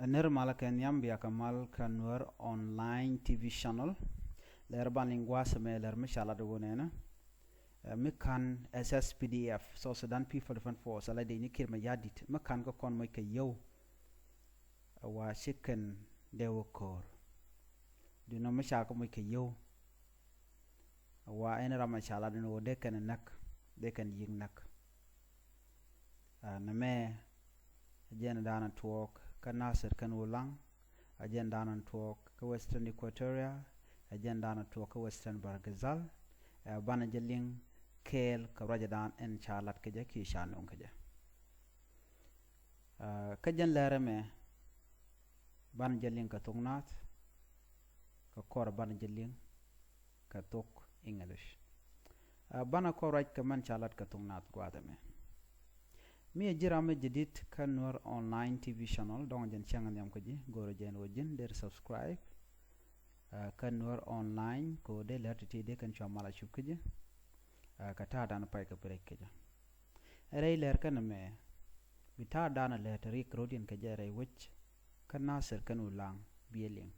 Nirmala ken yambia kamal kan Nuer online TV channel ler ban lingua me ler mishala de wonena mi kan SSPDF so Sudan People Defense Force ala de ni kirma yadit mi kan ko kon moy ke yow wa chicken de wokor du no misha ko moy ke yow wa en rama shala de no de kan nak de kan ying nak na me jen dana talk ka Nasser kan ulang agenda nan talk ka Western Equatoria agenda nan talk ka Western Bargazal bana jeling kel ka rajadan en chalat ka je ki shanung ka je ka jen lere me bana jeling ka thoknath ka kor bana jeling ka tok English bana ko raj ka man chalat ka thoknath gwada me mi jirame jadid kan Nuer online TV channel dong jen changan yam kaji goro jen wajin der subscribe kan Nuer online ko de lerti de kan chamala chup kaji kata dana pai ka break kaji rei ler kan me bita dana letri krodin kaji rei wich kan Nasser kan ulang bieling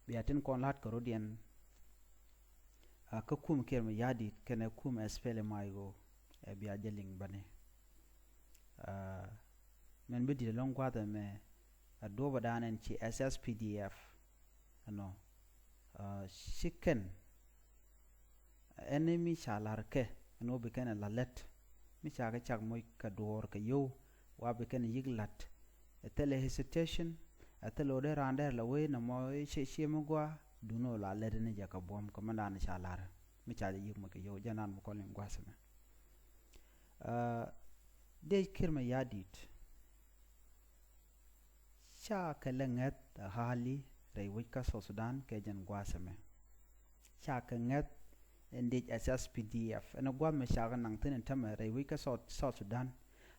biatin kon lat krodin ka kum kirma yadi kan kum espele maigo biya jeling bane men bidi long kwata me adoba danen ci SSPDF no chicken enemy chalar ke no be ken la let mi chaga chak moy ka dor ka yo wa be ken yiglat tele hesitation atelo de rander la we na moy che mo gwa duno la let ne jaka bom ko mandana chalar mi chaga yig mo ke yo janan mo ko len gwasame de kirma yadit sha kalangat hali rewika so Sudan ke jan gwasame sha kangat ende SSPDF ana gwa me sha nang tin tama rewika so Sudan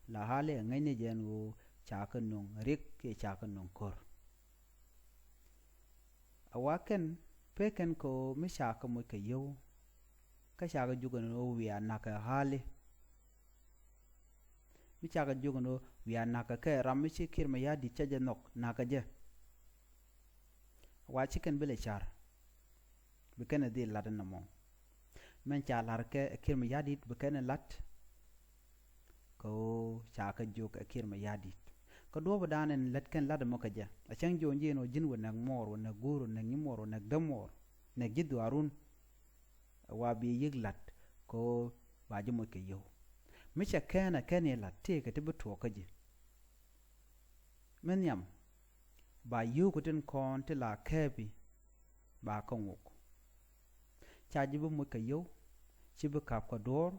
la hali ngene jenu cha kanung rik ke cha kanung kor awaken peken ko me sha ka mo ke yo ka sha ga jugano wi anaka hali mi chaga jogono wiya naka ke rammi ci kirma yadi caje nok naka je wa chicken bele char be kana de ladan namo men cha lar ke kirma yadi be kana lat ko chaka jog kirma yadi ko do badanen lat kan ladan mo ka je a chang jonje no jin wona mor wona goro na ngimor wona damor na jiddu arun wa bi yiglat ko baji mo ke yow micha kana kene la teke te beto kaji menyam ba yukutin kon te la kebi ba kongok chaji bu mo kayo ci bu kap ko dor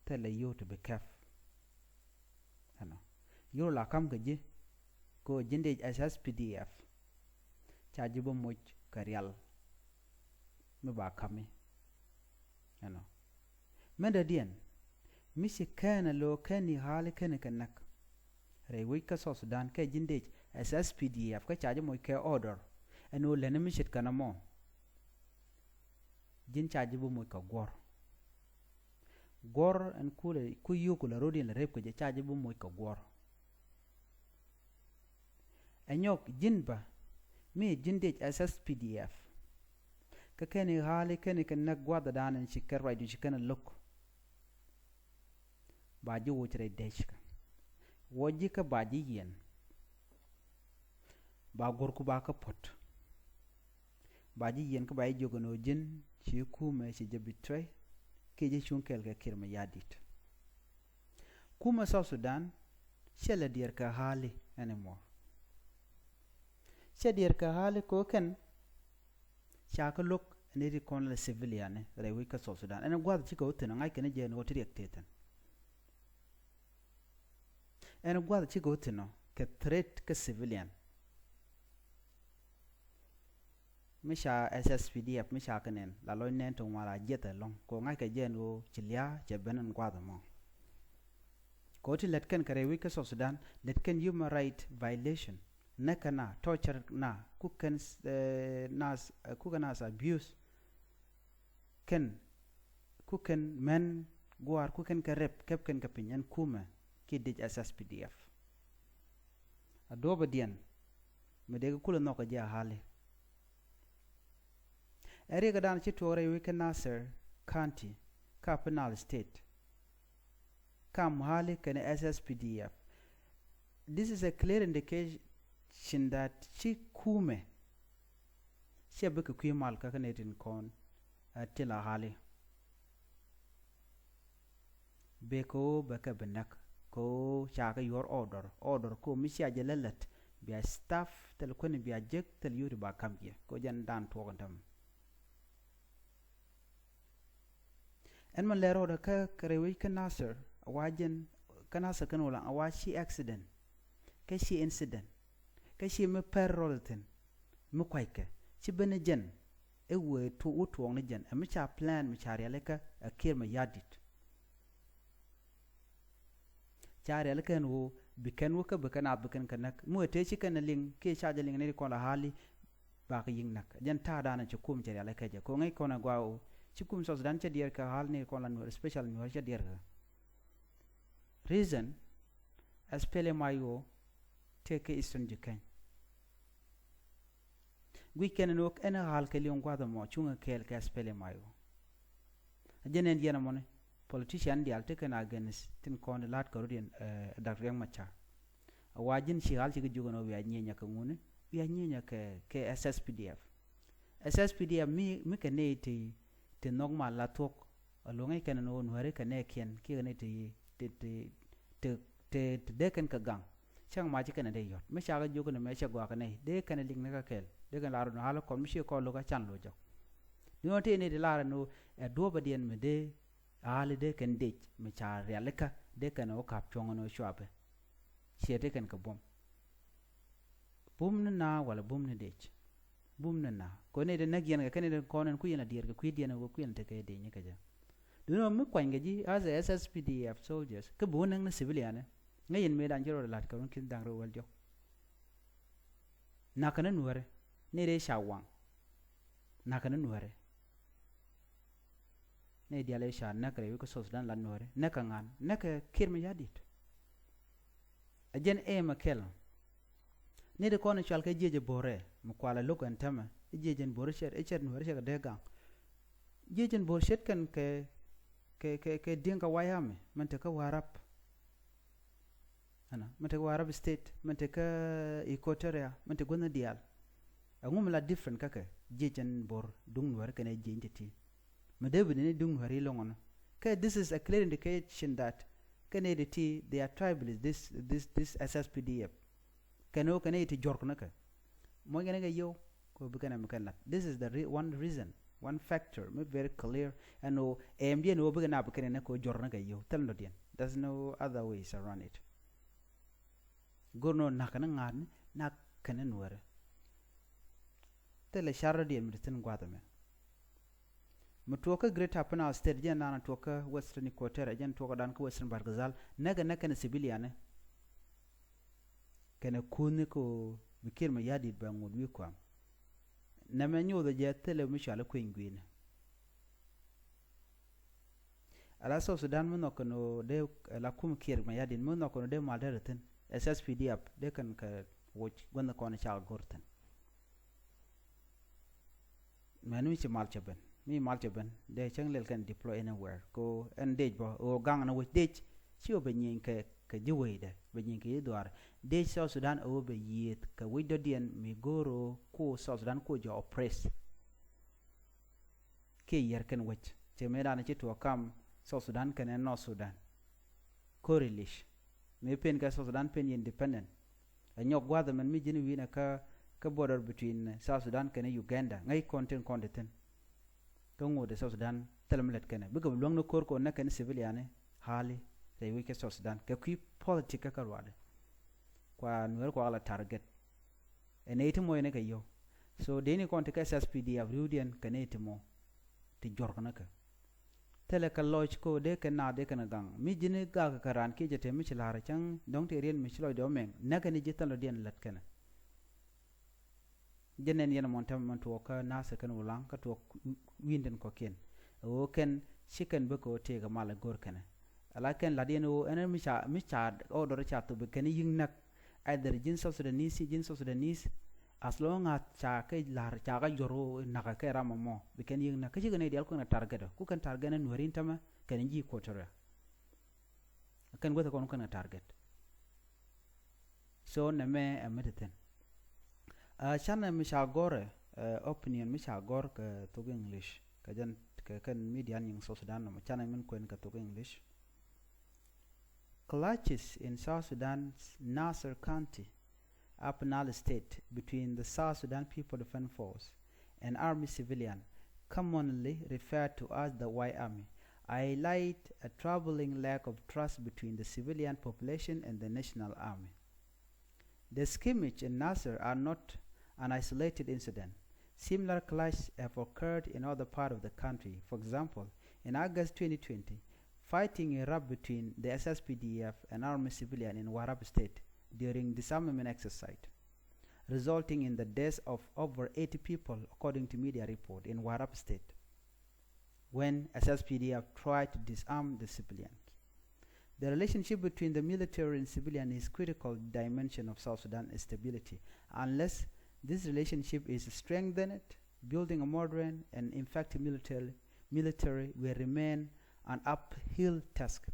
te le yo te be kaf ano yo la kam gaji ko jinde SSPDF chaji bu mo karyal me ba kami ano menda dien misi kana lo kani hali kana kanak rewi ka so Sudan ka jinde SSPDF ka chaje moy ke order eno lene misit kana mo jin chaje bu moy ka gor en kule ku yukula rodin la rep ko je chaje bu moy ka gor enyok jinba mi jinde SSPDF ka kani hali kana kanak gwada danan shikar wai du shikana lok baji wochre deshka woji ka baji yen ba gorku ba ka pot baji yen ka bayi jogono jin ci kuma ci jabitre ke je chunkel ka kirma yadit kuma South Sudan shela dir ka hali anymore shedir ka hali ko ken chaka lok ne ri kon la civilian rewi ka South Sudan ana gwad ci ko tena ngai ken je no triek teten en gwada ci gotino ke threat ke civilian misha SSPDF misha kanen la loy nen to wala jeta long ko ngai ke jeno chilia je benen gwada mo ko ti let ken kare wika so Sudan let ken human right violation nakana torture na kuken nas kuganas abuse ken kuken men gwar kuken ke rep kep ken ke pinyen kuma kidij SSPDF adoba dien medega kula noka ja hali eri gadan ci tore wike Nasser County Capital State kam hali kene SSPDF. This is a clear indication that ci kume ci beke kuy mal ka kanetin kon tila hali beko beka benak ko chaka your order ko misya jalalat biya staff tel ko ni biya jek tel yuri ba kambiye ko jan dan to gondam en man lero da ka krewi ka Nasser wajen ka Nasser kan wala awashi accident ka shi incident ka shi me perrolten mu kwaike ci bene jen e we to wuto ne jen mi cha plan mi cha realeka akir mayardit chare alkan wo bikan wo ka bikan abkan kanak mu te ci kan ling ke cha ling ne ko la hali ba ka yin nak jan ta dana ci kum chare alaka je ko ngai ko na gwa ci kum so dan ci dier ka hal ne ko la no special no ci dier ka reason aspele mayo take istun jikan gwi ken no ena hal ke lion gwa da mo chunga kel ka aspele mayo jenen diena mone politician di alte kana against tin kon lat karudien Dr. Yang Macha awajin shi hal ci jugono wi anyenya ka ngune wi anyenya ke SSPDF mi ke ne te normal la tok alonga ken no nware ka ne ken ki ne te de ken ka gang chang ma ci ken de yot me sha ga jugono me sha gwa ka ne de ken ling ne ka kel de kan la ro hala kon mi shi ko lo ka chan lo jo no te ne de la no do ba dien me de ali de ken dej me cha realeka de kan o kap chongono shwabe shete ken ka bom na wala bom ne dej bom na ko ne de nagyen ga ken de konen ku yena dir ga ku diena go ku yena te de ni ka ja duno mu kwanga ji as a SSPDF soldiers ka bonang na civilian ngayen me dan jero lat ka ron kin dang ro wal jo na kana nuare ne de shawang na kana nuare ne diale sha nakre ko sos dan la nore nakangan naka kirme yadit ajen makel ne de kono chal ka jeje bore mu kwala lokan tama jejen bore sher nore sher de gang jejen bore shet kan ke dinka wayame mante ka warap ana mante ka warap state mante ka equatoria mante gona dial angum la different kaka jejen bor dung nore kana jentiti Madebe ne dung hari longono. This is a clear indication that Canadian their tribe is this SSPDF. Kano Canadian jorknaka. Moganega yo ko bukana mukana. This is the one reason, one factor, very clear. And no AMD no bugana bukana ko jornaka yo. Tell no dian. There's no other ways around it. Gorno nakana ngan nak kanan were. Tell a sharadian mritin guadaman. Mutuoka Great Apana State jan nana tuoka Western Equator jan tuoka dan ko Western Bargazal naga nakana civilian kana kuni ko bikir ma yadi bangud wi kwam na menyo da je tele mi shala ko ingwin ala so Sudan mo nokono de la kum kir ma yadi mo nokono de malderten SSPDF de kan ka woch gonna ko na chal gorten manu ci malchaben mi malchaben de changlel kan deploy anywhere ko en dej bo o gang na wich dej ci obe nyin ka jiwede be nyin ke doar dej so Sudan o be yit ka wido dien mi goro ko so Sudan ko jo oppress ke yer kan wich te me dana ci to kam so Sudan kan no Sudan ko relish me pen ka so Sudan pen independent a nyok gwada man mi jini wina ka border between South Sudan and Uganda ngai content kango de South Sudan telemlet kana biga long no kor ko na kan civilian hali re wike South Sudan ka ki politika ka wade kwa nuer ko ala target ene ite moy ne kayo so de ni konte ka SSPDF rudian kan ite mo ti jorkana ka tele ka lodge ko de kana de kana gang mi jini ga ka ran ki jete mi chilara chang dong te rien mi chilo do men na kan jitalo den lat kana jenen yena montam man to ka Nasser kan ulang ka to winden ko ken o ken chicken be ko te ga mala gor kana ala ken la den o enen mi cha o do cha to be ken yin nak either jin South Sudanese as long as cha ke lar cha ga joro na ka ke rama mo be ken ying na ke jigane dial ko na target ku kan target na nurin tama ken ji ko tora kan go ta kon kan target so na me amediten chana mishagore opinion mishagor ka to English ka jan ka kan media ning South Sudan no chana min ko ka to English. Clashes in South Sudan's Nasser County, Upper Nile State, between the South Sudan People Defense Force and Army civilian, commonly referred to as the White Army, highlight a troubling lack of trust between the civilian population and the National Army. The skirmish in Nasser are not an isolated incident. Similar clashes have occurred in other parts of the country. For example, in August 2020, fighting erupted between the SSPDF and army civilian in Warab State during disarmament exercise, resulting in the deaths of over 80 people, according to media report, in Warab State, when SSPDF tried to disarm the civilians. The relationship between the military and civilian is a critical dimension of South Sudan's stability. Unless this relationship is strengthened, building a modern and effective military will remain an uphill task.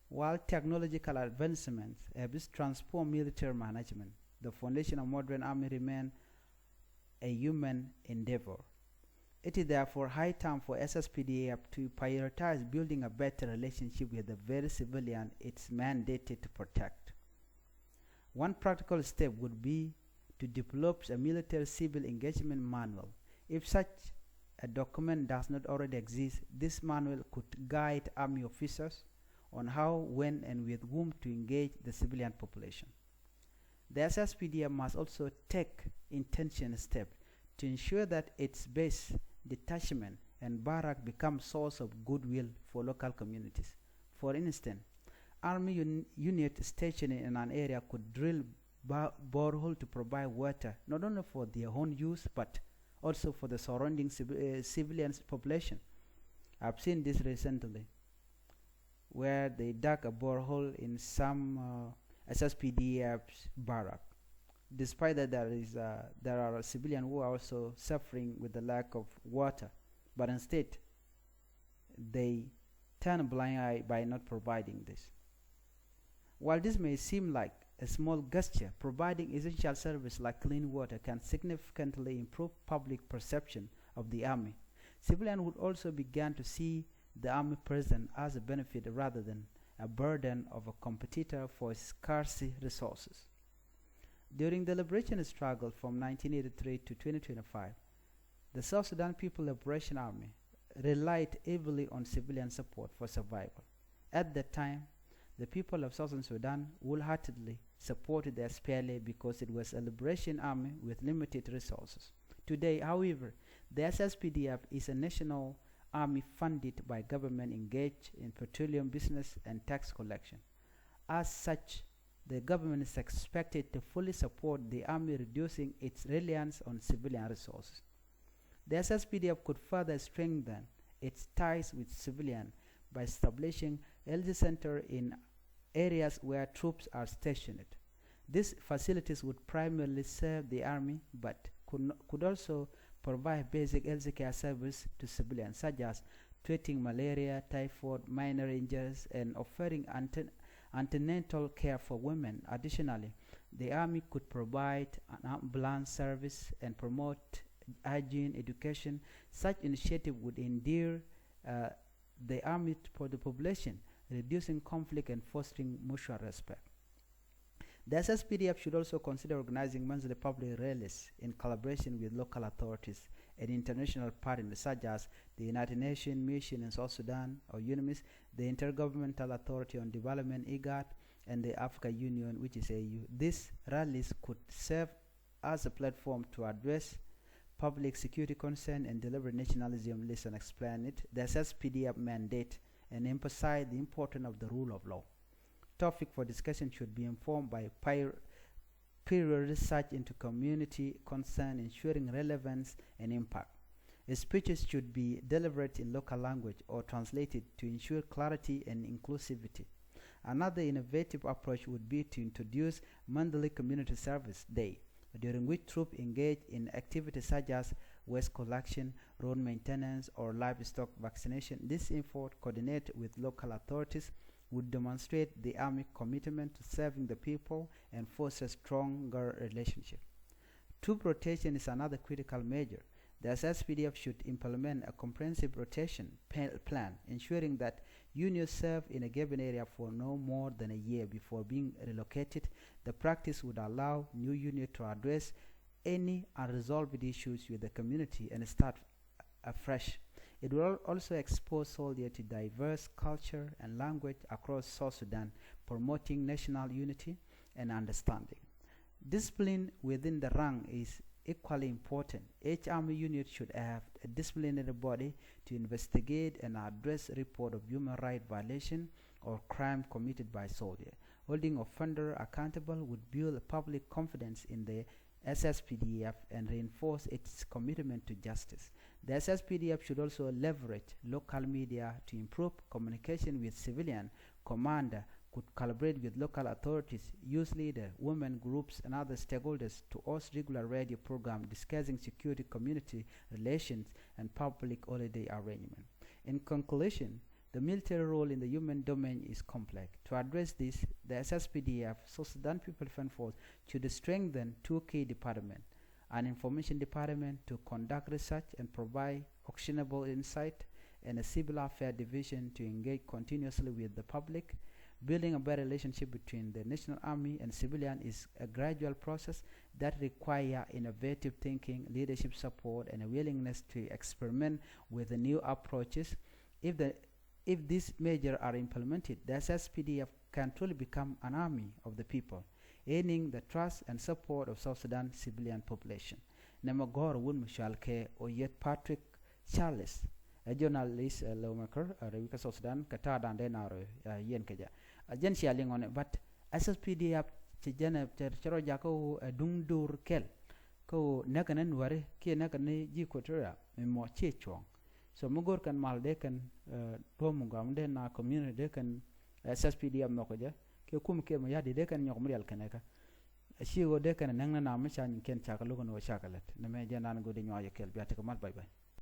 While technological advancements have transformed military management, the foundation of modern army remains a human endeavor. It is therefore high time for SSPDF to prioritize building a better relationship with the very civilian it's mandated to protect. One practical step would be to develop a military-civil engagement manual. If such a document does not already exist, this manual could guide army officers on how, when, and with whom to engage the civilian population. The SSPDF must also take intentional steps to ensure that its base, detachment, and barrack become source of goodwill for local communities. For instance, army unit stationed in an area could drill borehole to provide water not only for their own use but also for the surrounding civilian population. I've seen this recently, where they dug a borehole in some SSPDF's barrack. Despite that, there are civilians who are also suffering with the lack of water, but instead they turn a blind eye by not providing this. While this may seem like a small gesture, providing essential service like clean water can significantly improve public perception of the army. Civilians would also begin to see the army presence as a benefit rather than a burden of a competitor for scarce resources. During the liberation struggle from 1983 to 2025, the South Sudan People Liberation Army relied heavily on civilian support for survival. At that time, the people of Southern Sudan wholeheartedly supported the SPLA because it was a liberation army with limited resources. Today, however, the SSPDF is a national army funded by government engaged in petroleum business and tax collection. As such, the government is expected to fully support the army, reducing its reliance on civilian resources. The SSPDF could further strengthen its ties with civilians by establishing health centers in areas where troops are stationed. These facilities would primarily serve the army, but could also provide basic health care service to civilians, such as treating malaria, typhoid, minor injuries, and offering antenatal care for women. Additionally, the army could provide an ambulance service and promote hygiene education. Such initiative would endear the army for the population, reducing conflict and fostering mutual respect. The SSPDF should also consider organizing monthly public rallies in collaboration with local authorities and international partners such as the United Nations Mission in South Sudan or UNMISS, the Intergovernmental Authority on Development (IGAD), and the Africa Union, which is AU. These rallies could serve as a platform to address public security concern and deliver nationalism, listen and explain it, the SSPDF mandate, and emphasize the importance of the rule of law. Topic for discussion should be informed by period research into community concern, ensuring relevance and impact. Speeches should be delivered in local language or translated to ensure clarity and inclusivity. Another innovative approach would be to introduce monthly community service day, during which troops engage in activities such as waste collection, road maintenance, or livestock vaccination. This effort, coordinated with local authorities, would demonstrate the Army commitment to serving the people and foster stronger relationship. Troop rotation is another critical measure. The SSPDF should implement a comprehensive rotation plan, ensuring that units serve in a given area for no more than a year before being relocated. The practice would allow new units to address any unresolved issues with the community and start afresh. It will also expose soldiers to diverse culture and language across South Sudan, promoting national unity and understanding. Discipline within the rank is equally important. Each army unit should have a disciplinary body to investigate and address reports of human rights violation or crime committed by soldiers. Holding offender accountable would build public confidence in the SSPDF and reinforce its commitment to justice. The SSPDF should also leverage local media to improve communication with civilian commander, could collaborate with local authorities, youth leaders, women groups, and other stakeholders to host regular radio programs discussing security, community relations, and public holiday arrangement. In conclusion, the military role in the human domain is complex. To address this, the SSPDF, South Sudan People Defense Force, should strengthen two key departments: an information department to conduct research and provide actionable insight, and a civil affairs division to engage continuously with the public. Building a better relationship between the National Army and civilian is a gradual process that requires innovative thinking, leadership support, and a willingness to experiment with the new approaches. If these measures are implemented, the SSPDF can truly become an army of the people, gaining the trust and support of South Sudan civilian population. Namagor wun Mishalke Oyet Patrick Charles, a journalist, a lawmaker, a Revika South Sudan, Qatar and then our Yen Kaja. A gen sharing on it, but SSPDF Chijana Chero Jako a Dungdur Kel, Ko Nakanan Wari, Ki Nakane Jikotura, and more Chichwang. So Mugor can Maldekan, Tomugam, then our community, they can SSPDF Nokaja, Kikum Kemayadi, they can Yomrial Kanaka. She would decan and Nangana Mishan can Chakalugan or Chakalet. The Majan and good in your Kel, Biatakamat bye bye.